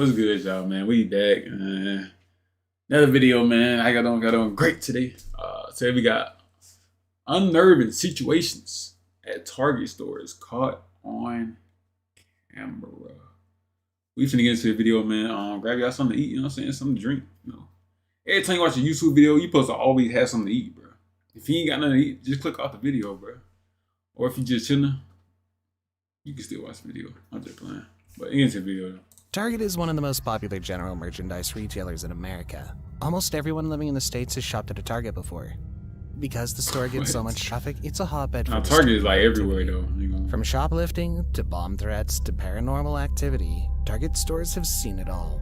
What's good, y'all, man? We back. Another video, man. I got on great today. Today we got unnerving situations at Target stores caught on camera. We finna get into the video, man. Grab y'all something to eat, you know what I'm saying? Something to drink, you know. Every time you watch a YouTube video, you supposed to always have something to eat, bro. If you ain't got nothing to eat, just click off the video, bro. Or if you just chilling, you can still watch the video. I'm just playing. But into the video, though. Target is one of the most popular general merchandise retailers in America. Almost everyone living in the States has shopped at a Target before. Because the store gets so much traffic, it's a hotbed for Target is like everywhere, though. You know? From shoplifting, to bomb threats, to paranormal activity, Target stores have seen it all.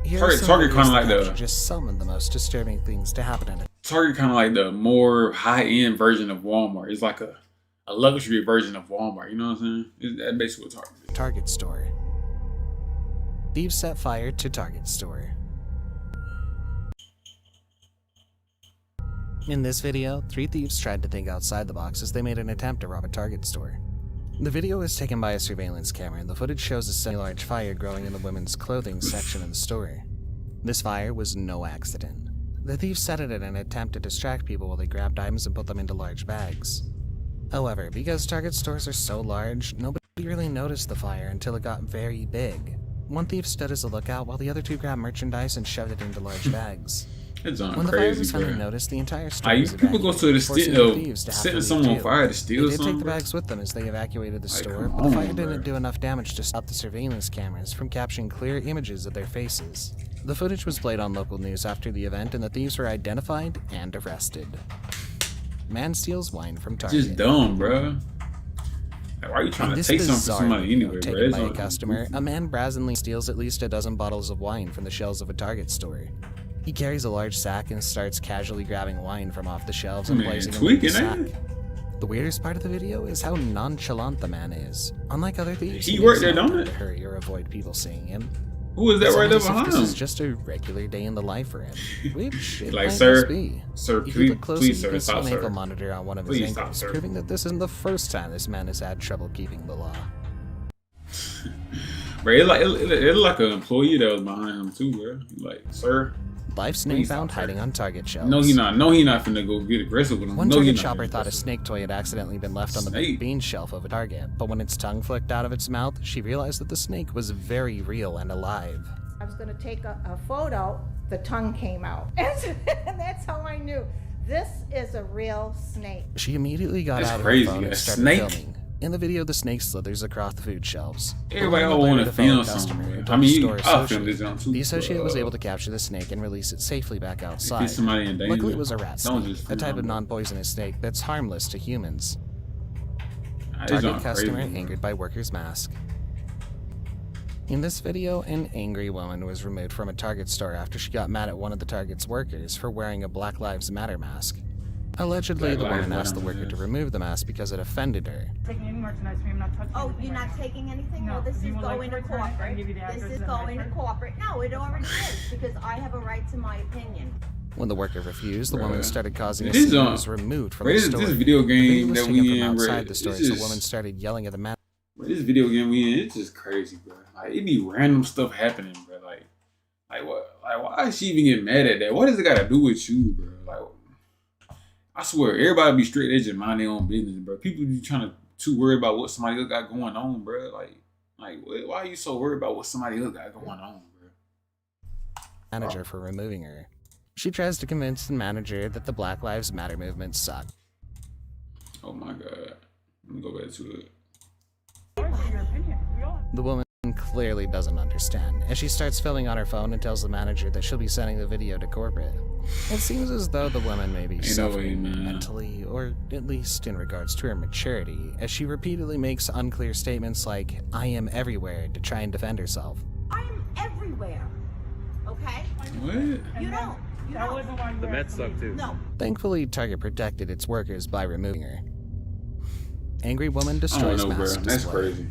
Target kind of like just some of the most disturbing things to happen in it. Target kind of like the more high-end version of Walmart. It's like a luxury version of Walmart, you know what I'm saying? That's basically what Target is. Target store. Thieves set fire to Target store. In this video, 3 thieves tried to think outside the box as they made an attempt to rob a Target store. The video was taken by a surveillance camera, and the footage shows a semi-large fire growing in the women's clothing section of the store. This fire was no accident. The thieves set it in an attempt to distract people while they grabbed items and put them into large bags. However, because Target stores are so large, nobody really noticed the fire until it got very big. One thief stood as a lookout while the other 2 grabbed merchandise and shoved it into large bags. It's on when the crazy, fire was finally noticed, the entire store was people go to the setting someone on fire to steal something. They did take the bags with them as they evacuated the store, but the fire didn't do enough damage to stop the surveillance cameras from capturing clear images of their faces. The footage was played on local news after the event, and the thieves were identified and arrested. Man steals wine from Target. Just dumb, bro. Like, why are you trying to take something from somebody anyway, bro? Taken by a customer, a man brazenly steals at least a dozen bottles of wine from the shelves of a Target store. He carries a large sack and starts casually grabbing wine from off the shelves and placing it in the sack. The weirdest part of the video is how nonchalant the man is. Unlike other thieves, he worked there, don't it? Hurry or avoid people seeing him. Who is that right there behind him? This is just a regular day in the life for him. Which it like, might sir, be. Sir, if you look closely, please, sir, you can see an ankle sir. monitor on one of Please his ankles, stop, proving that this isn't the first time this man has had trouble keeping the law. Bro, it's like an employee that was behind him too, bro. Like, sir. Live snake found hiding on Target shelves. No, he not finna go get aggressive with him. One Target shopper thought a snake toy had accidentally been left on the baked beans shelf of a Target, but when its tongue flicked out of its mouth, she realized that the snake was very real and alive. I was gonna take a photo, the tongue came out. And that's how I knew this is a real snake. She immediately got out of her phone and started filming. In the video, the snake slithers across the food shelves. Everybody all want to film something. I mean, I'll film this on too. The associate was able to capture the snake and release it safely back outside. Somebody in danger. Luckily, it was a rat snake, a type of non-poisonous snake that's harmless to humans. Target customer angered by worker's mask. In this video, an angry woman was removed from a Target store after she got mad at one of the Target's workers for wearing a Black Lives Matter mask. Allegedly, the woman asked the worker to remove the mask because it offended her. Taking any merchandise from me, I'm not touching anything. Oh, you're not taking anything? No. Well, this is going to corporate. This is going to corporate. No, it already is, because I have a right to my opinion. When the worker refused, the woman started causing a scene and was removed from the store. This video game that we in, outside the store, so the woman started yelling at the man. This video game we in, it's just crazy, bro. Like, it be random stuff happening, bro. Like what? Like, why is she even getting mad at that? What does it got to do with you, bro? Like, I swear, everybody be straight. They just mind their own business, bro. People be trying to too worried about what somebody else got going on, bro. Like, why are you so worried about what somebody else got going on, bro? Manager for removing her. She tries to convince the manager that the Black Lives Matter movement sucked. Oh my God. Let me go back to it. The woman clearly doesn't understand, as she starts filming on her phone and tells the manager that she'll be sending the video to corporate. It seems as though the woman may be suffering mentally, or at least in regards to her maturity, as she repeatedly makes unclear statements like, "I am everywhere," to try and defend herself. I am everywhere, okay? What? You don't. The Mets suck too. No. Thankfully, Target protected its workers by removing her. Angry woman destroys mask That's display. crazy.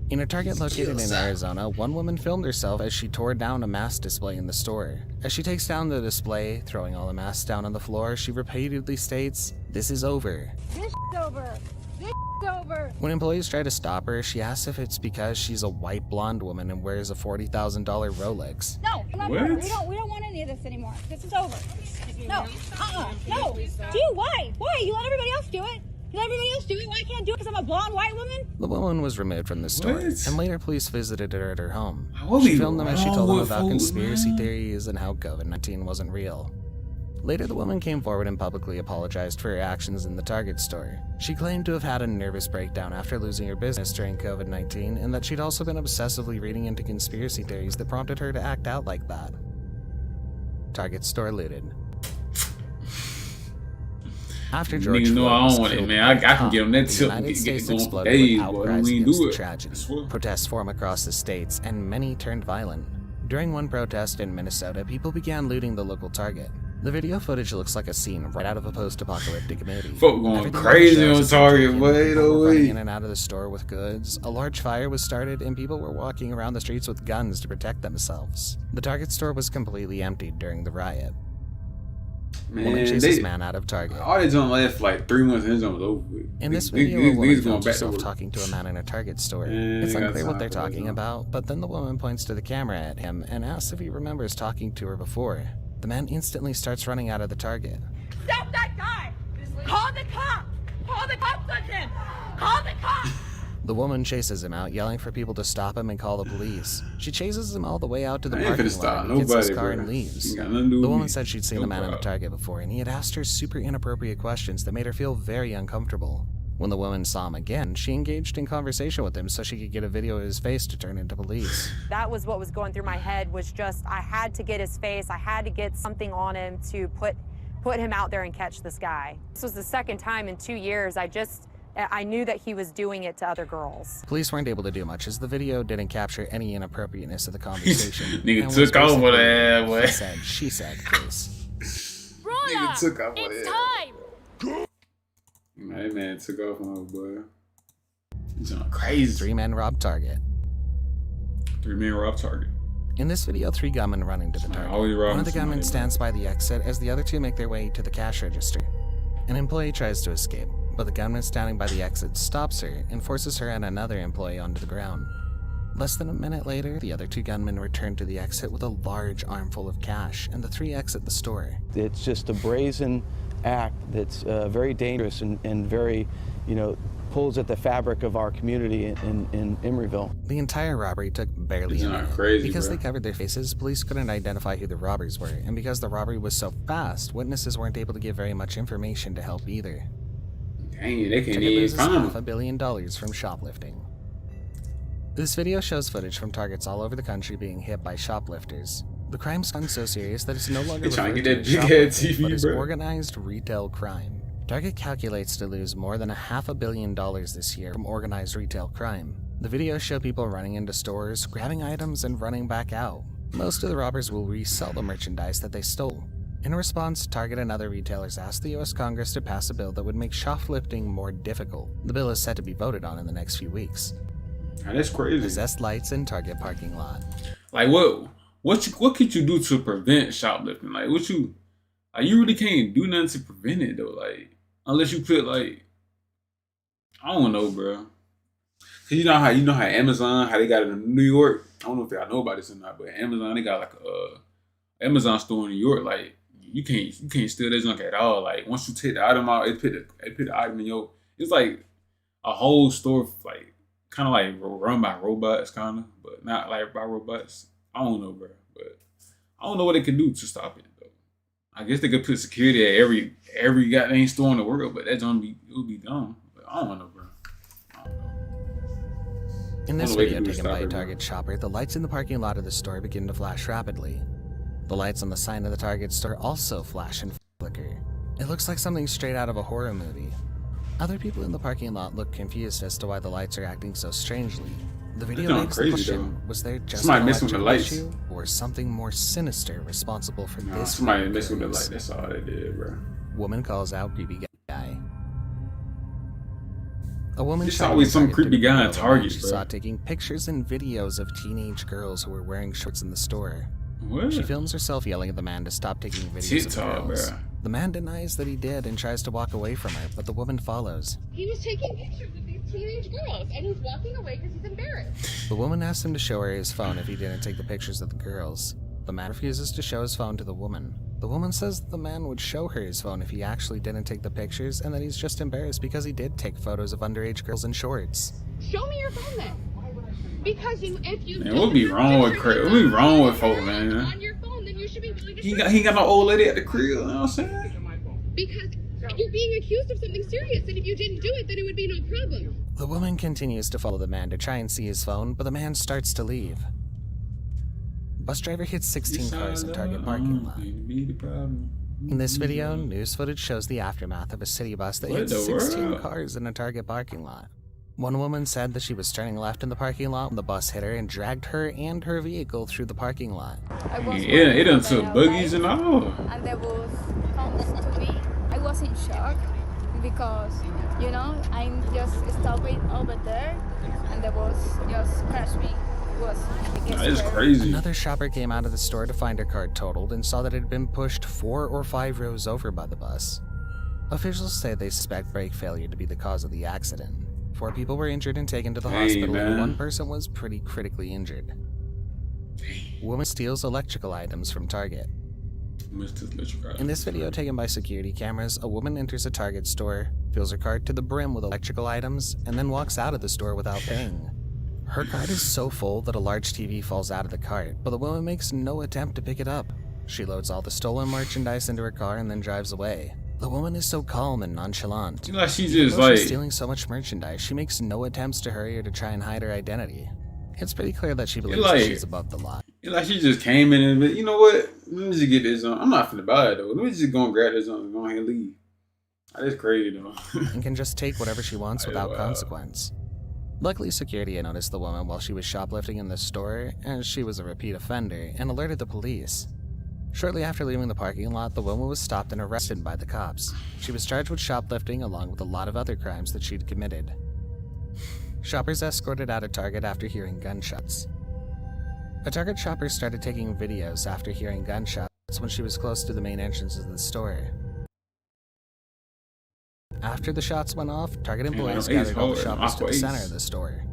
In a Target located in Arizona, one woman filmed herself as she tore down a mask display in the store. As she takes down the display, throwing all the masks down on the floor, she repeatedly states, "This is over." This is over. This over. When employees try to stop her, she asks if it's because she's a white blonde woman and wears a $40,000 Rolex. No, I'm What? not, we don't want any of this anymore. This is over. No, no. Do why? Why? You let everybody else do it. You let everybody else do it. Why can't I do it? Because I'm a blonde white woman. The woman was removed from the store, What? and later police visited her at her home. What She be filmed them as she wrong told them with about folks, conspiracy man? theories and how COVID-19 wasn't real. Later, the woman came forward and publicly apologized for her actions in the Target store. She claimed to have had a nervous breakdown after losing her business during COVID-19, and that she'd also been obsessively reading into conspiracy theories that prompted her to act out like that. Target store looted. After George Niggas know Floyd I was don't want it, killed man. by I a can cop, get on that the tip. United Get States going exploded days, with boy. outcries We ain't against do the it. I tragedy. swear. Protests formed across the states, and many turned violent. During one protest in Minnesota, people began looting the local Target. The video footage looks like a scene right out of a post-apocalyptic movie. Folk going Everything crazy shows on is Target, taken, boy. people No were running way. in and out of the store with goods. A large fire was started, and people were walking around the streets with guns to protect themselves. The Target store was completely emptied during the riot. Woman Man, chases man out of Target. all they done last for like 3 months and it's almost over with. In this These- video, these a woman going films back to herself work. talking to a man in a Target store. Man, It's they got unclear what time they're for that, talking though. about, but then the woman points to the camera at him and asks if he remembers talking to her before. The man instantly starts running out of the Target. Stop that guy! Call the cops! Call the cops on him! Call the cops! The woman chases him out, yelling for people to stop him and call the police. She chases him all the way out to the I ain't parking finna lot stop and he gets his nobody, car bro. and leaves. Ain't got nothing to do The with woman me. said she'd seen No the man in the problem. Target before, and he had asked her super inappropriate questions that made her feel very uncomfortable. When the woman saw him again, she engaged in conversation with him so she could get a video of his face to turn into police. That was what was going through my head, was just I had to get his face. I had to get something on him to put him out there and catch this guy. This was the second time in 2 years. I knew that he was doing it to other girls. Police weren't able to do much as the video didn't capture any inappropriateness of the conversation. Nigga and took was off with basically that, a boy. he said, she said case. Nigga took off with It's that. time. Man, that man took off on her, boy. He's going crazy. 3 men robbed Target. 3 men were off Target. In this video, 3 gunmen run into the Somebody Target. always robbing One of the gunmen somebody, stands by the exit as the other 2 make their way to the cash register. An employee tries to escape, but the gunman standing by the exit stops her and forces her and another employee onto the ground. Less than a minute later, the other 2 gunmen return to the exit with a large armful of cash, and the 3 exit the store. It's just a brazen act that's very dangerous and very, pulls at the fabric of our community in Emeryville. The entire robbery took barely It's a not minute. crazy, Because bro. they covered their faces, police couldn't identify who the robbers were, and because the robbery was so fast, witnesses weren't able to give very much information to help either. Dang, they can't Target even loses find him. $500 million from shoplifting. This video shows footage from Targets all over the country being hit by shoplifters. The crime's gotten so serious that it's no longer They trying to referred get to that as big-ass shoplifting, TV, but as bro. organized retail crime. Target calculates to lose more than $500 million this year from organized retail crime. The videos show people running into stores, grabbing items, and running back out. Most of the robbers will resell the merchandise that they stole. In response, Target and other retailers asked the U.S. Congress to pass a bill that would make shoplifting more difficult. The bill is set to be voted on in the next few weeks. Man, that's crazy. Possessed lights in Target parking lot. Like what could you do to prevent shoplifting? Like you really can't do nothing to prevent it though. Like unless you put like I don't know, bro. Cause you know how Amazon, how they got it in New York. I don't know if y'all know about this or not, but Amazon, they got like a Amazon store in New York. Like you can't steal that junk at all. Like once you take the item out, it put the item in your. It's like a whole store, like kind of like run by robots, kind of, but not like by robots. I don't know, bro, but I don't know what they can do to stop it though. I guess they could put security at every goddamn store in the world, but that's gonna it would be dumb. But I don't know, bro. I don't know. In this I don't know what video they can do to taken stop by a it, bro. Target shopper, the lights in the parking lot of the store begin to flash rapidly. The lights on the sign of the Target store also flash and flicker. It looks like something straight out of a horror movie. Other people in the parking lot look confused as to why the lights are acting so strangely. The video going begs the crazy, question, though. was there just Somebody an messing with the electrical lights. issue, or something more sinister responsible for Nah, this? somebody weird messed with the occurrence? light. That's all they did, bro. Woman calls out creepy guy. A woman There's shot always at some Target creepy through the guy in window of a man Target, she bro. saw taking pictures and videos of teenage girls who were wearing shorts in the store. What? She films herself yelling at the man to stop taking videos TikTok, of girls. bro. The man denies that he did and tries to walk away from her, but the woman follows. He was taking pictures of these teenage girls, and he's walking away because he's embarrassed. The woman asked him to show her his phone if he didn't take the pictures of the girls. The man refuses to show his phone to the woman. The woman says the man would show her his phone if he actually didn't take the pictures, and that he's just embarrassed because he did take photos of underage girls in shorts. Show me your phone then. Because if you Man, what be wrong with Craig? What be wrong with folk, man? on your phone, then you should be willing to He ain't got no old lady at the crib, you know what I'm saying? because you're being accused of something serious, and if you didn't do it, then it would be no problem. The woman continues to follow the man to try and see his phone, but the man starts to leave. Bus driver hits 16 cars in Target parking lot. In this video, news footage shows the aftermath of a city bus that hit 16 cars in a Target parking lot. One woman said that she was turning left in the parking lot when the bus hit her and dragged her and her vehicle through the parking lot. Yeah, it done took buggies and all. And the bus comes to me. I was in shock because, you know, I'm just stopping over there and the bus just crashed me. It's crazy. Another shopper came out of the store to find her cart totaled and saw that it had been pushed 4 or 5 rows over by the bus. Officials say they suspect brake failure to be the cause of the accident. 4 people were injured and taken to the hospital, and 1 person was pretty critically injured. Woman steals electrical items from Target. In this video taken by security cameras, a woman enters a Target store, fills her cart to the brim with electrical items, and then walks out of the store without paying. Her cart is so full that a large TV falls out of the cart, but the woman makes no attempt to pick it up. She loads all the stolen merchandise into her car and then drives away. The woman is so calm and nonchalant. Like she's Even just though like she's stealing so much merchandise, she makes no attempts to hurry or to try and hide her identity. It's pretty clear that she believes that she's above the law. Like she just came in and, you know what? Let me just get this on. I'm not finna buy it though. Let me just go and grab this on and go ahead and leave. That's crazy though. And can just take whatever she wants without consequence. Luckily, security had noticed the woman while she was shoplifting in the store, and she was a repeat offender, and alerted the police. Shortly after leaving the parking lot, the woman was stopped and arrested by the cops. She was charged with shoplifting along with a lot of other crimes that she'd committed. Shoppers escorted out of Target after hearing gunshots. A Target shopper started taking videos after hearing gunshots when she was close to the main entrance of the store. After the shots went off, Target employees gathered all the shoppers to the center of the store.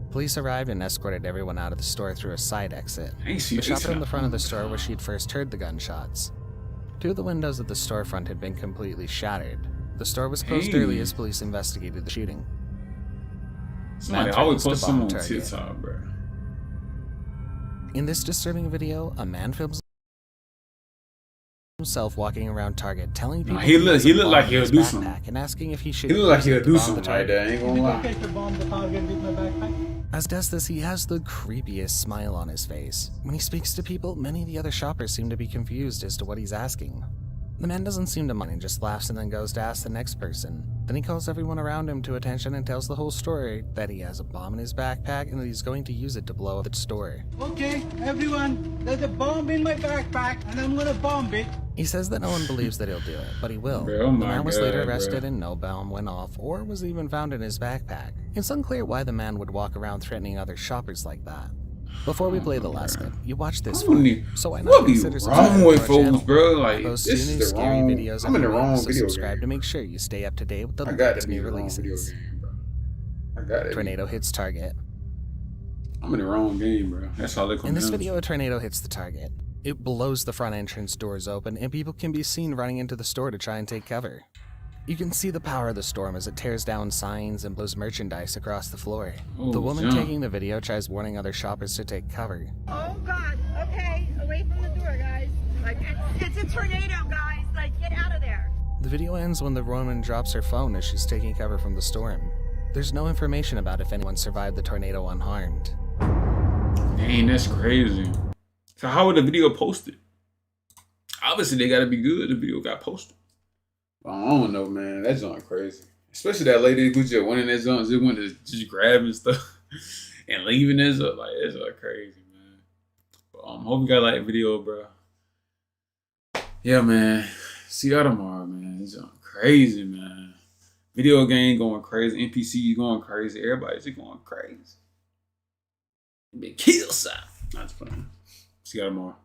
Police arrived and escorted everyone out of the store through a side exit. The shopper in the front of the store where she'd first heard the gunshots. 2 of the windows of the storefront had been completely shattered. The store was closed early as police investigated the shooting. Somebody always post some on TikTok, bro. In this disturbing video, a man films himself walking around Target, telling people he looked like he'll do something, and asking if he should. He looked like he'll do something like that. I ain't gonna lie. As does this, he has the creepiest smile on his face. When he speaks to people, many of the other shoppers seem to be confused as to what he's asking. The man doesn't seem to mind and just laughs and then goes to ask the next person. Then he calls everyone around him to attention and tells the whole story that he has a bomb in his backpack and that he's going to use it to blow up the store. Okay, everyone, there's a bomb in my backpack and I'm gonna bomb it. He says that no one believes that he'll do it, but he will. Bro, the man was later arrested and no bomb went off or was even found in his backpack. It's unclear why the man would walk around threatening other shoppers like that. Before we play the last clip, you watch this one, so why not what be consider wrong with folks, folks, bro? Like, post this new is the scary wrong. videos I'm in the every week, wrong so video subscribe game. to make sure you stay up to date with the I got latest to be new in the wrong video releases. game, bro. I got it. Tornado hits Target. I'm in the wrong game, bro. That's all it comes In this down to. video, a tornado hits the Target. It blows the front entrance doors open, and people can be seen running into the store to try and take cover. You can see the power of the storm as it tears down signs and blows merchandise across the floor. Oh, the woman jump. taking the video tries warning other shoppers to take cover. Oh God, okay, away from the door, guys. Like, it's a tornado, guys. Like, get out of there. The video ends when the woman drops her phone as she's taking cover from the storm. There's no information about if anyone survived the tornado unharmed. Dang, that's crazy. So how would the video posted? Obviously, they gotta be good. The video got posted. But I don't know, man. That's not crazy. Especially that lady who just went in that zone, just went to just grabbing stuff and leaving this up. Like, it's crazy, man. But hope you guys like the video, bro. Yeah, man. See y'all tomorrow, man. It's crazy, man. Video game going crazy. NPC going crazy. Everybody's just going crazy. Big kill sign. That's fun. See y'all tomorrow.